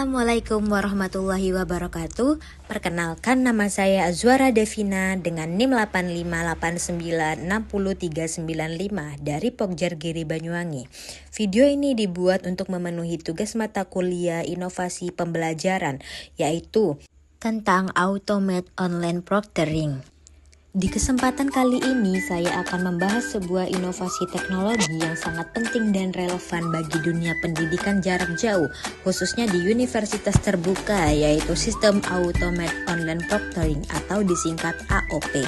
Assalamualaikum warahmatullahi wabarakatuh. Perkenalkan, nama saya Azwara Devina dengan NIM 85896039 dari Pokjar Giri Banyuwangi. Video ini dibuat untuk memenuhi tugas mata kuliah inovasi pembelajaran, yaitu tentang Automate Online Proctoring. Di kesempatan kali ini saya akan membahas sebuah inovasi teknologi yang sangat penting dan relevan bagi dunia pendidikan jarak jauh, khususnya di universitas terbuka, yaitu sistem Automate Online Proctoring atau disingkat AOP.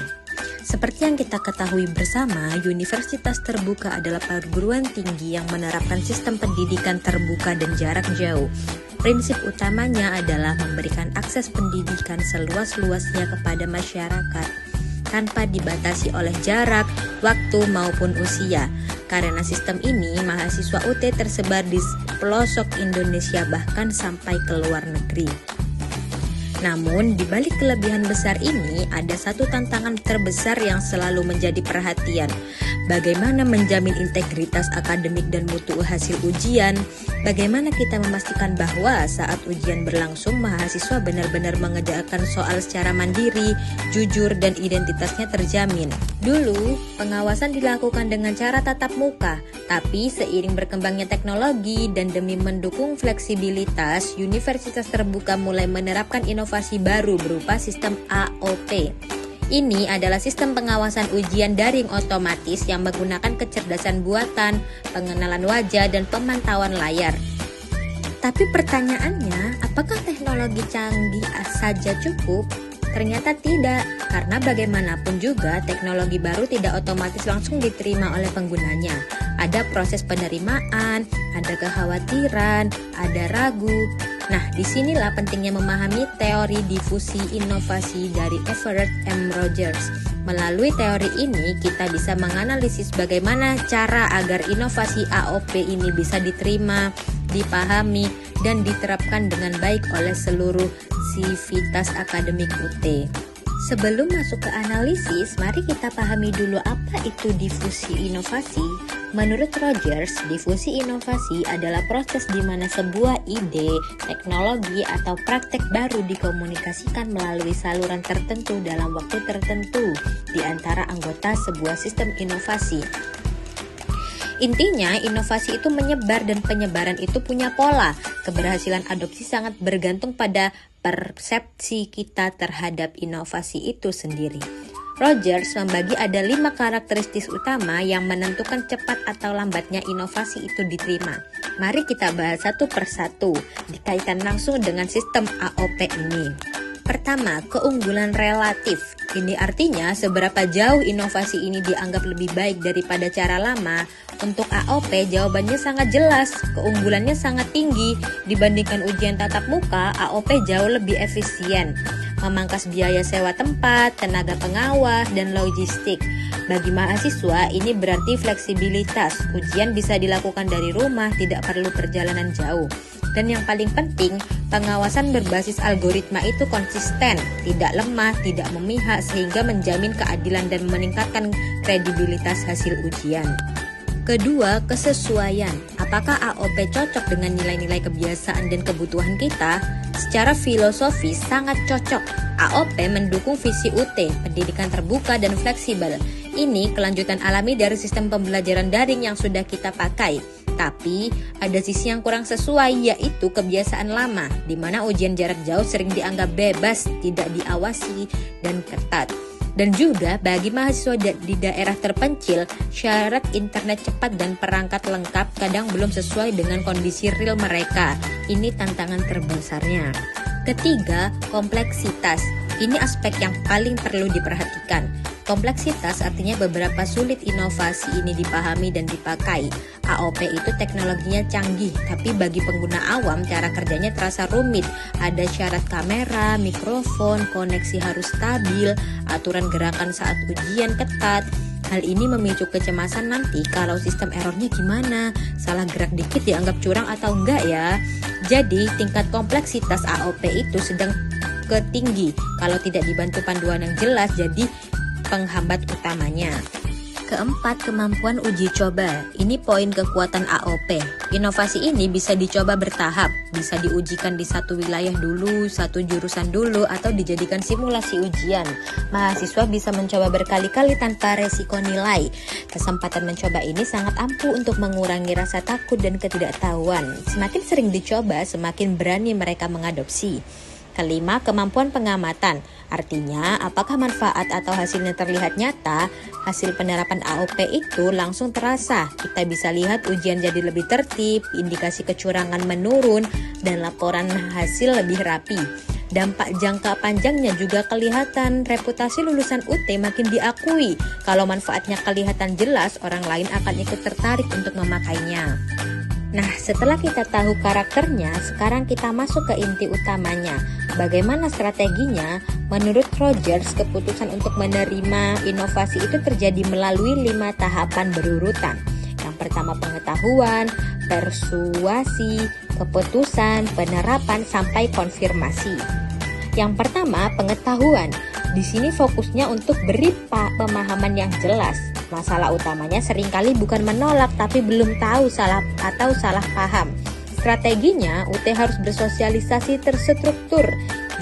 Seperti yang kita ketahui bersama, universitas terbuka adalah perguruan tinggi yang menerapkan sistem pendidikan terbuka dan jarak jauh. Prinsip utamanya adalah memberikan akses pendidikan seluas-luasnya kepada masyarakat tanpa dibatasi oleh jarak, waktu, maupun usia. Karena sistem ini, mahasiswa UT tersebar di pelosok Indonesia bahkan sampai ke luar negeri. Namun, di balik kelebihan besar ini, ada satu tantangan terbesar yang selalu menjadi perhatian. Bagaimana menjamin integritas akademik dan mutu hasil ujian? Bagaimana kita memastikan bahwa saat ujian berlangsung, mahasiswa benar-benar mengerjakan soal secara mandiri, jujur, dan identitasnya terjamin? Dulu, pengawasan dilakukan dengan cara tatap muka, tapi seiring berkembangnya teknologi dan demi mendukung fleksibilitas, universitas terbuka mulai menerapkan inovasi baru berupa sistem AOP. Ini adalah sistem pengawasan ujian daring otomatis yang menggunakan kecerdasan buatan, pengenalan wajah, dan pemantauan layar. Tapi pertanyaannya, apakah teknologi canggih saja cukup? Ternyata tidak, karena bagaimanapun juga teknologi baru tidak otomatis langsung diterima oleh penggunanya. Ada proses penerimaan, ada kekhawatiran, ada ragu. Nah, disinilah pentingnya memahami teori difusi inovasi dari Everett M. Rogers. Melalui teori ini, kita bisa menganalisis bagaimana cara agar inovasi AOP ini bisa diterima, dipahami, dan diterapkan dengan baik oleh seluruh sivitas akademik UT. Sebelum masuk ke analisis, mari kita pahami dulu apa itu difusi inovasi. Menurut Rogers, difusi inovasi adalah proses di mana sebuah ide, teknologi, atau praktek baru dikomunikasikan melalui saluran tertentu dalam waktu tertentu di antara anggota sebuah sistem inovasi. Intinya, inovasi itu menyebar dan penyebaran itu punya pola. Keberhasilan adopsi sangat bergantung pada persepsi kita terhadap inovasi itu sendiri. Rogers membagi ada 5 karakteristik utama yang menentukan cepat atau lambatnya inovasi itu diterima. Mari kita bahas satu persatu, dikaitkan langsung dengan sistem AOP ini. Pertama, keunggulan relatif. Ini artinya seberapa jauh inovasi ini dianggap lebih baik daripada cara lama. Untuk AOP, jawabannya sangat jelas, keunggulannya sangat tinggi. Dibandingkan ujian tatap muka, AOP jauh lebih efisien. Memangkas biaya sewa tempat, tenaga pengawas, dan logistik. Bagi mahasiswa, ini berarti fleksibilitas. Ujian bisa dilakukan dari rumah, tidak perlu perjalanan jauh. Dan yang paling penting, pengawasan berbasis algoritma itu konsisten, tidak lemah, tidak memihak, sehingga menjamin keadilan dan meningkatkan kredibilitas hasil ujian. Kedua, kesesuaian. Apakah AOP cocok dengan nilai-nilai kebiasaan dan kebutuhan kita? Secara filosofis sangat cocok. AOP mendukung visi UT, pendidikan terbuka dan fleksibel. Ini kelanjutan alami dari sistem pembelajaran daring yang sudah kita pakai. Tapi ada sisi yang kurang sesuai, yaitu kebiasaan lama, di mana ujian jarak jauh sering dianggap bebas, tidak diawasi, dan ketat. Dan juga bagi mahasiswa di daerah terpencil, syarat internet cepat dan perangkat lengkap kadang belum sesuai dengan kondisi real mereka. Ini tantangan terbesarnya. Ketiga, kompleksitas. Ini aspek yang paling perlu diperhatikan. Kompleksitas artinya beberapa sulit inovasi ini dipahami dan dipakai. AOP itu teknologinya canggih, tapi bagi pengguna awam cara kerjanya terasa rumit. Ada syarat kamera, mikrofon, koneksi harus stabil, aturan gerakan saat ujian ketat. Hal ini memicu kecemasan nanti kalau sistem errornya gimana, salah gerak dikit dianggap curang atau enggak ya. Jadi tingkat kompleksitas AOP itu sedang ketinggi. Kalau tidak dibantu panduan yang jelas, jadi penghambat utamanya. Keempat, kemampuan uji coba. Ini poin kekuatan AOP. Inovasi ini bisa dicoba bertahap, bisa diujikan di satu wilayah dulu, satu jurusan dulu, atau dijadikan simulasi ujian. Mahasiswa bisa mencoba berkali-kali tanpa resiko nilai. Kesempatan mencoba ini sangat ampuh untuk mengurangi rasa takut dan ketidaktahuan. Semakin sering dicoba, semakin berani mereka mengadopsi. Kelima, kemampuan pengamatan. Artinya, apakah manfaat atau hasilnya terlihat nyata? Hasil penerapan AOP itu langsung terasa. Kita bisa lihat ujian jadi lebih tertib, indikasi kecurangan menurun, dan laporan hasil lebih rapi. Dampak jangka panjangnya juga kelihatan, reputasi lulusan UT makin diakui. Kalau manfaatnya kelihatan jelas, orang lain akan ikut tertarik untuk memakainya. Nah, setelah kita tahu karakternya, sekarang kita masuk ke inti utamanya. Bagaimana strateginya? Menurut Rogers, keputusan untuk menerima inovasi itu terjadi melalui 5 tahapan berurutan. Yang pertama pengetahuan, persuasi, keputusan, penerapan, sampai konfirmasi. Yang pertama, pengetahuan. Di sini fokusnya untuk beri pemahaman yang jelas. Masalah utamanya seringkali bukan menolak, tapi belum tahu salah paham. Strateginya, UT harus bersosialisasi terstruktur.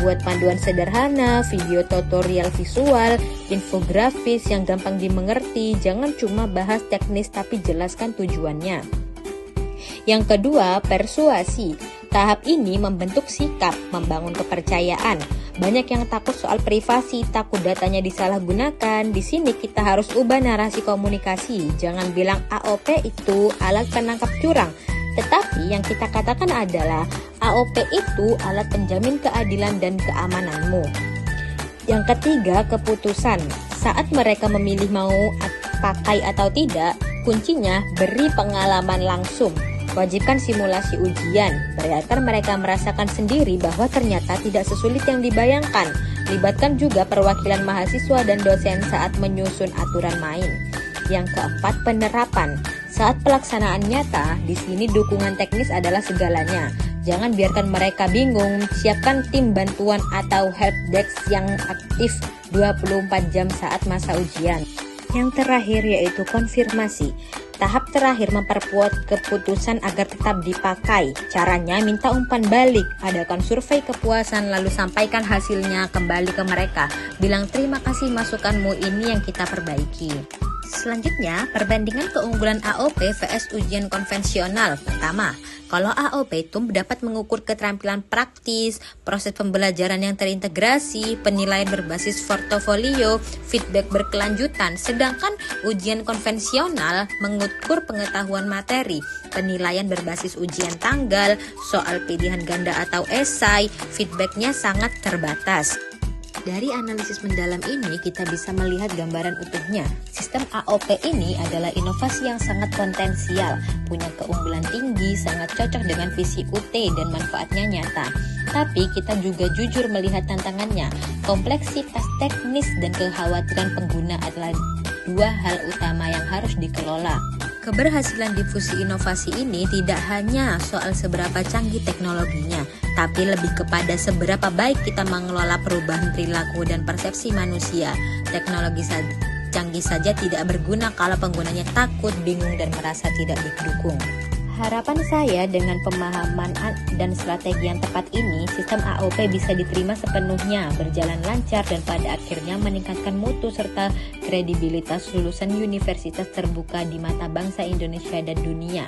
Buat panduan sederhana, video tutorial visual, infografis yang gampang dimengerti. Jangan cuma bahas teknis tapi jelaskan tujuannya. Yang kedua, persuasi. Tahap ini membentuk sikap, membangun kepercayaan. Banyak yang takut soal privasi, takut datanya disalahgunakan. Di sini kita harus ubah narasi komunikasi. Jangan bilang AOP itu alat penangkap curang. Tetapi yang kita katakan adalah AOP itu alat penjamin keadilan dan keamananmu. Yang ketiga, keputusan. Saat mereka memilih mau pakai atau tidak, kuncinya beri pengalaman langsung. Wajibkan simulasi ujian, biarkan mereka merasakan sendiri bahwa ternyata tidak sesulit yang dibayangkan. Libatkan juga perwakilan mahasiswa dan dosen saat menyusun aturan main. Yang keempat, penerapan. Saat pelaksanaan nyata, di sini dukungan teknis adalah segalanya. Jangan biarkan mereka bingung, siapkan tim bantuan atau helpdesk yang aktif 24 jam saat masa ujian. Yang terakhir yaitu konfirmasi. Tahap terakhir memperkuat keputusan agar tetap dipakai. Caranya minta umpan balik, adakan survei kepuasan lalu sampaikan hasilnya kembali ke mereka. Bilang terima kasih masukanmu, ini yang kita perbaiki. Selanjutnya, perbandingan keunggulan AOP vs ujian konvensional. Pertama, kalau AOP itu dapat mengukur keterampilan praktis, proses pembelajaran yang terintegrasi, penilaian berbasis portofolio, feedback berkelanjutan. Sedangkan ujian konvensional mengukur pengetahuan materi, penilaian berbasis ujian tanggal, soal pilihan ganda atau esai, feedbacknya sangat terbatas. Dari analisis mendalam ini, kita bisa melihat gambaran utuhnya. Sistem AOP ini adalah inovasi yang sangat potensial, punya keunggulan tinggi, sangat cocok dengan visi UT dan manfaatnya nyata. Tapi kita juga jujur melihat tantangannya. Kompleksitas teknis dan kekhawatiran pengguna adalah dua hal utama yang harus dikelola. Keberhasilan difusi inovasi ini tidak hanya soal seberapa canggih teknologinya, tapi lebih kepada seberapa baik kita mengelola perubahan perilaku dan persepsi manusia. Teknologi canggih saja tidak berguna kalau penggunanya takut, bingung, dan merasa tidak didukung. Harapan saya dengan pemahaman dan strategi yang tepat ini, sistem AOP bisa diterima sepenuhnya, berjalan lancar, dan pada akhirnya meningkatkan mutu serta kredibilitas lulusan universitas terbuka di mata bangsa Indonesia dan dunia.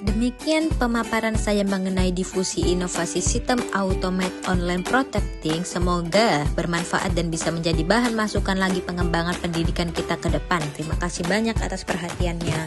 Demikian pemaparan saya mengenai difusi inovasi sistem Automate Online Protecting. Semoga bermanfaat dan bisa menjadi bahan masukan lagi pengembangan pendidikan kita ke depan. Terima kasih banyak atas perhatiannya.